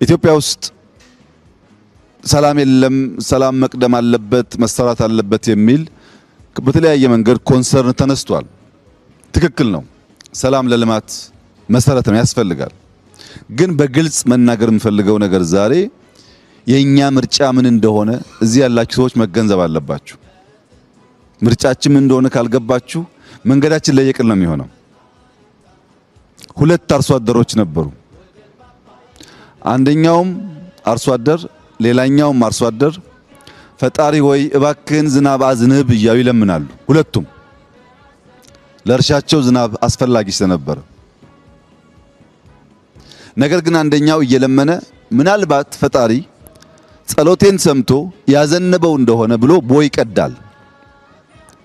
ኢትዮጵያ ውስጥ ሰላም የለም፣ ሰላም መቅደም አለበት፣ መሰራት አለበት የሚል በተለያየ መንገድ ኮንሰርን ተነስቷል። ትክክል ነው። ሰላም ለልማት መሰረት ነው፣ ያስፈልጋል። ግን በግልጽ መናገር የምፈልገው ነገር ዛሬ የኛ ምርጫ ምን እንደሆነ እዚህ ያላችሁ ሰዎች መገንዘብ አለባችሁ። ምርጫችን ምን እንደሆነ ካልገባችሁ መንገዳችን ለየቅል ነው የሚሆነው። ሁለት አርሶ አደሮች ነበሩ። አንደኛውም አርሶ አደር ሌላኛውም አርሶ አደር ፈጣሪ ወይ እባክህን ዝናብ አዝንብ እያሉ ይለምናሉ። ሁለቱም ለእርሻቸው ዝናብ አስፈላጊ ስለነበር፣ ነገር ግን አንደኛው እየለመነ ምናልባት ፈጣሪ ጸሎቴን ሰምቶ ያዘነበው እንደሆነ ብሎ ቦይ ይቀዳል፣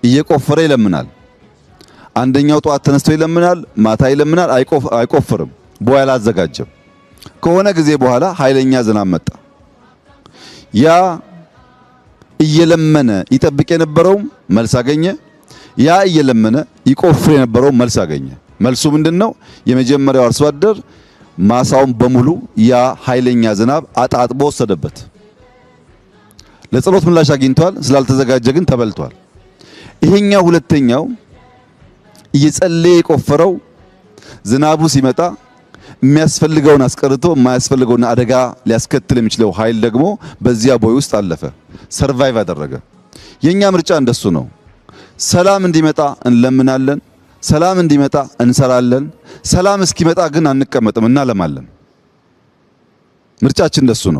እየቆፈረ ይለምናል። አንደኛው ጧት ተነስቶ ይለምናል፣ ማታ ይለምናል፣ አይቆፍርም፣ ቦይ አላዘጋጀም። ከሆነ ጊዜ በኋላ ኃይለኛ ዝናብ መጣ። ያ እየለመነ ይጠብቅ የነበረው መልስ አገኘ። ያ እየለመነ ይቆፍር የነበረው መልስ አገኘ። መልሱ ምንድነው? የመጀመሪያው አርሶ አደር ማሳውን በሙሉ ያ ኃይለኛ ዝናብ አጣጥቦ ወሰደበት። ለጸሎት ምላሽ አግኝቷል፣ ስላልተዘጋጀ ግን ተበልቷል። ይሄኛው ሁለተኛው እየጸለየ የቆፈረው ዝናቡ ሲመጣ የሚያስፈልገውን አስቀርቶ የማያስፈልገውን አደጋ ሊያስከትል የሚችለው ኃይል ደግሞ በዚያ ቦይ ውስጥ አለፈ፣ ሰርቫይቭ አደረገ። የኛ ምርጫ እንደሱ ነው። ሰላም እንዲመጣ እንለምናለን፣ ሰላም እንዲመጣ እንሰራለን። ሰላም እስኪመጣ ግን አንቀመጥም፣ እናለማለን። ምርጫችን እንደሱ ነው።